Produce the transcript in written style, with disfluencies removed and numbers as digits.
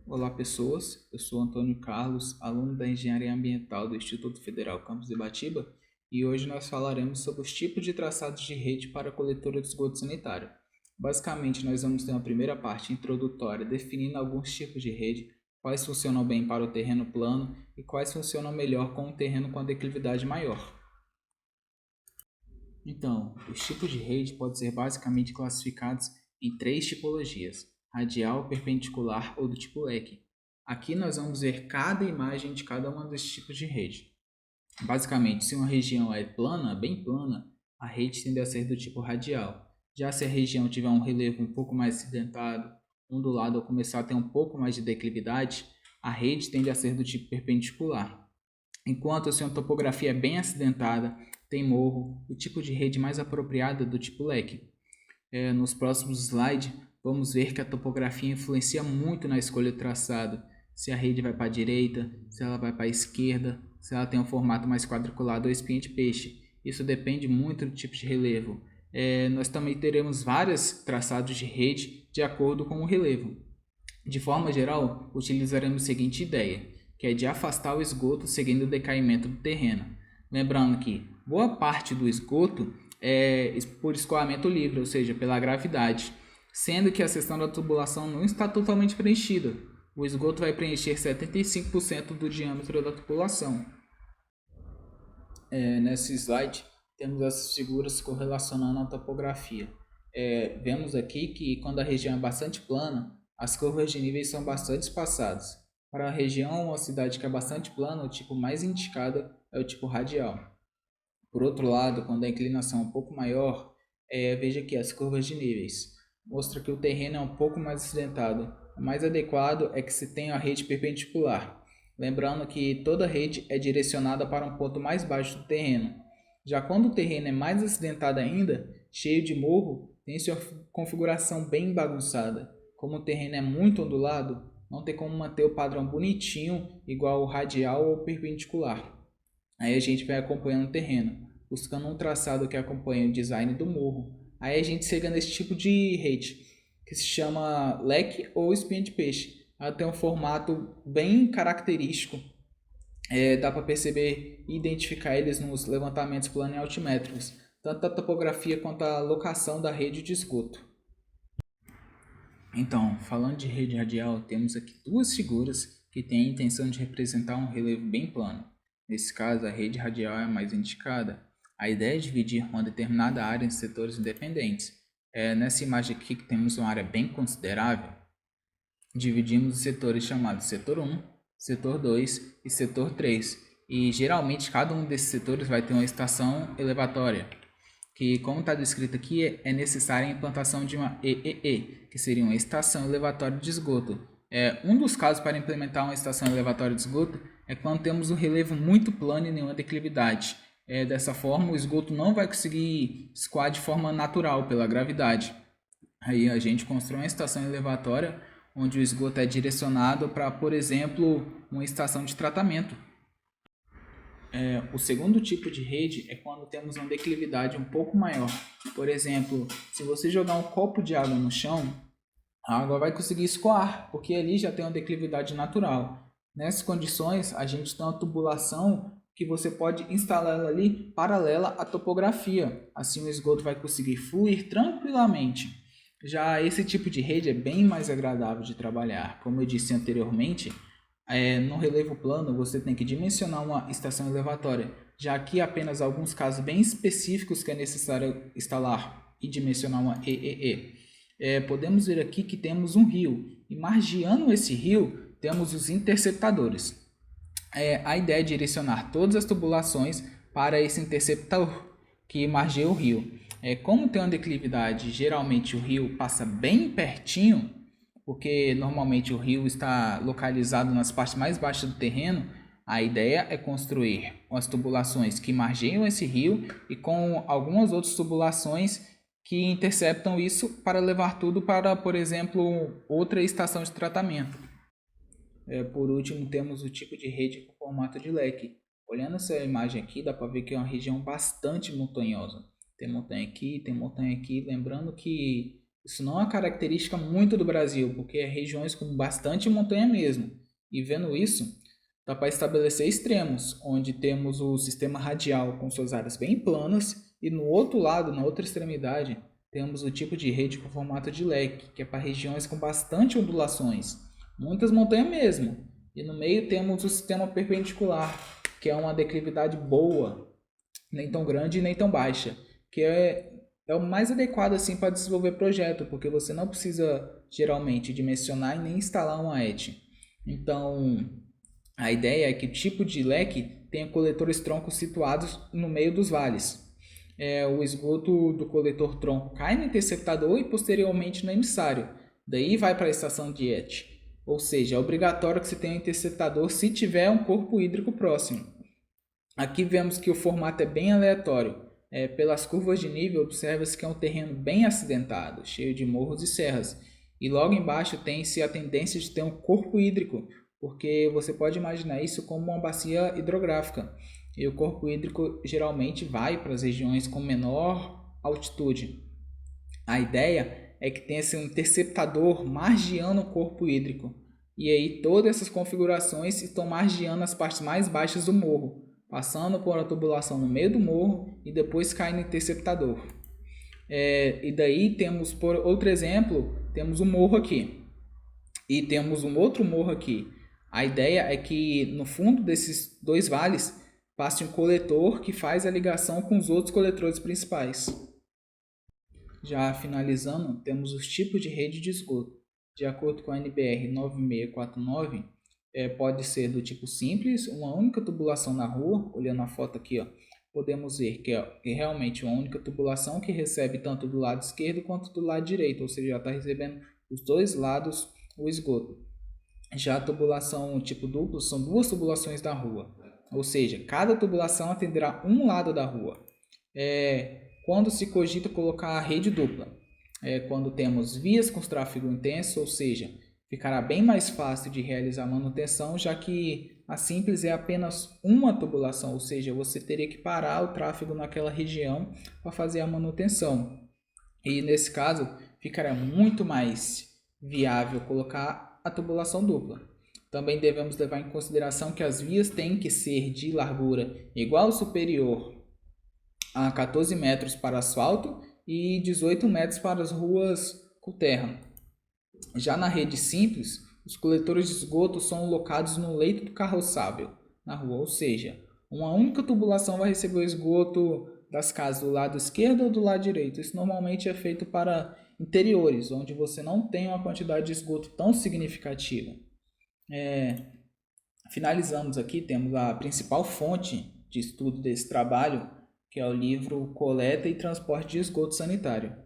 Olá pessoas, eu sou Antônio Carlos, aluno da Engenharia Ambiental do Instituto Federal Campus Ibatiba e hoje nós falaremos sobre os tipos de traçados de rede para a coletora de esgoto sanitário. Basicamente, nós vamos ter uma primeira parte introdutória definindo alguns tipos de rede, quais funcionam bem para o terreno plano e quais funcionam melhor com o terreno com a declividade maior. Então, os tipos de rede podem ser basicamente classificados em três tipologias: radial, perpendicular ou do tipo leque. Aqui nós vamos ver cada imagem de cada um desses tipos de rede. Basicamente, se uma região é plana, bem plana, a rede tende a ser do tipo radial. Já se a região tiver um relevo um pouco mais acidentado, ondulado ou começar a ter um pouco mais de declividade, a rede tende a ser do tipo perpendicular. Enquanto se uma topografia é bem acidentada, tem morro, o tipo de rede mais apropriado é do tipo leque. Nos próximos slides, vamos ver que a topografia influencia muito na escolha do traçado. Se a rede vai para a direita, se ela vai para a esquerda, se ela tem um formato mais quadriculado ou espinha de peixe. Isso depende muito do tipo de relevo. Nós também teremos vários traçados de rede de acordo com o relevo. De forma geral, utilizaremos a seguinte ideia, que é de afastar o esgoto seguindo o decaimento do terreno. Lembrando que boa parte do esgoto é por escoamento livre, ou seja, pela gravidade, sendo que a seção da tubulação não está totalmente preenchida. O esgoto vai preencher 75% do diâmetro da tubulação. Nesse slide, temos essas figuras correlacionando a topografia. Vemos aqui que quando a região é bastante plana, as curvas de níveis são bastante espaçadas. Para a região ou a cidade que é bastante plana, o tipo mais indicado é o tipo radial. Por outro lado, quando a inclinação é um pouco maior, veja aqui as curvas de níveis. Mostra que o terreno é um pouco mais acidentado. O mais adequado é que se tenha a rede perpendicular. Lembrando que toda rede é direcionada para um ponto mais baixo do terreno. Já quando o terreno é mais acidentado ainda, cheio de morro, tem sua configuração bem bagunçada. Como o terreno é muito ondulado, não tem como manter o padrão bonitinho igual o radial ou perpendicular. Aí a gente vai acompanhando o terreno, buscando um traçado que acompanhe o design do morro. Aí a gente chega nesse tipo de rede, que se chama leque ou espinha de peixe. Ela tem um formato bem característico. Dá para perceber e identificar eles nos levantamentos plano e altimétricos, tanto a topografia quanto a locação da rede de esgoto. Então, falando de rede radial, temos aqui duas figuras que têm a intenção de representar um relevo bem plano. Nesse caso, a rede radial é a mais indicada. A ideia é dividir uma determinada área em setores independentes. Nessa imagem aqui que temos uma área bem considerável, dividimos os setores chamados setor 1, setor 2 e setor 3. E geralmente cada um desses setores vai ter uma estação elevatória, que, como está descrito aqui, é necessária a implantação de uma EEE, que seria uma estação elevatória de esgoto. Um dos casos para implementar uma estação elevatória de esgoto é quando temos um relevo muito plano e nenhuma declividade. Dessa forma, o esgoto não vai conseguir escoar de forma natural pela gravidade. Aí a gente constrói uma estação elevatória onde o esgoto é direcionado para, por exemplo, uma estação de tratamento. O segundo tipo de rede é quando temos uma declividade um pouco maior. Por exemplo, se você jogar um copo de água no chão, a água vai conseguir escoar, porque ali já tem uma declividade natural. Nessas condições, a gente tem uma tubulação que você pode instalar ela ali paralela à topografia. Assim o esgoto vai conseguir fluir tranquilamente. Já esse tipo de rede é bem mais agradável de trabalhar. Como eu disse anteriormente, no relevo plano você tem que dimensionar uma estação elevatória, já que apenas alguns casos bem específicos que é necessário instalar e dimensionar uma EEE. Podemos ver aqui que temos um rio e margeando esse rio temos os interceptadores. A ideia é direcionar todas as tubulações para esse interceptador que margeia o rio. Como tem uma declividade, geralmente o rio passa bem pertinho, porque normalmente o rio está localizado nas partes mais baixas do terreno. A ideia é construir as tubulações que margeiam esse rio e com algumas outras tubulações que interceptam isso para levar tudo para, por exemplo, outra estação de tratamento. Por último, temos o tipo de rede com formato de leque. Olhando essa imagem aqui, dá para ver que é uma região bastante montanhosa. Tem montanha aqui, tem montanha aqui. Lembrando que Isso não é uma característica muito do Brasil, porque é regiões com bastante montanha mesmo. E vendo isso, dá para estabelecer extremos, onde temos o sistema radial com suas áreas bem planas e no outro lado, na outra extremidade, temos o tipo de rede com formato de leque, que é para regiões com bastante ondulações, muitas montanhas mesmo. E no meio temos o sistema perpendicular, que é uma declividade boa, nem tão grande nem tão baixa, que é o mais adequado assim para desenvolver projeto, porque você não precisa geralmente dimensionar e nem instalar uma ET. Então, a ideia é que o tipo de leque tenha coletores troncos situados no meio dos vales. O esgoto do coletor tronco cai no interceptador e posteriormente no emissário. Daí vai para a estação de ET. Ou seja, é obrigatório que se tenha um interceptador se tiver um corpo hídrico próximo. Aqui vemos que o formato é bem aleatório. Pelas curvas de nível, observa-se que é um terreno bem acidentado, cheio de morros e serras. E logo embaixo tem-se a tendência de ter um corpo hídrico, porque você pode imaginar isso como uma bacia hidrográfica. E o corpo hídrico geralmente vai para as regiões com menor altitude. A ideia é que tenha-se um interceptador margeando o corpo hídrico. E aí todas essas configurações estão margeando as partes mais baixas do morro, passando por uma tubulação no meio do morro e depois cai no interceptador. E daí temos, por outro exemplo, temos um morro aqui e temos um outro morro aqui. A ideia é que no fundo desses dois vales passe um coletor que faz a ligação com os outros coletores principais. Já finalizando, temos os tipos de rede de esgoto. De acordo com a NBR 9649, pode ser do tipo simples, uma única tubulação na rua. Olhando a foto aqui, ó, podemos ver que é realmente uma única tubulação que recebe tanto do lado esquerdo quanto do lado direito, ou seja, já está recebendo os dois lados o esgoto. Já a tubulação tipo duplo são duas tubulações da rua, ou seja, cada tubulação atenderá um lado da rua. Quando se cogita colocar a rede dupla? Quando temos vias com tráfego intenso, ou seja, ficará bem mais fácil de realizar a manutenção, já que a simples é apenas uma tubulação, ou seja, você teria que parar o tráfego naquela região para fazer a manutenção. E nesse caso, ficará muito mais viável colocar a tubulação dupla. Também devemos levar em consideração que as vias têm que ser de largura igual ou superior a 14 metros para asfalto e 18 metros para as ruas com terra. Já na rede simples, os coletores de esgoto são locados no leito do carroçável, na rua, ou seja, uma única tubulação vai receber o esgoto das casas do lado esquerdo ou do lado direito. Isso normalmente é feito para interiores, onde você não tem uma quantidade de esgoto tão significativa. Finalizamos aqui, temos a principal fonte de estudo desse trabalho, que é o livro Coleta e Transporte de Esgoto Sanitário.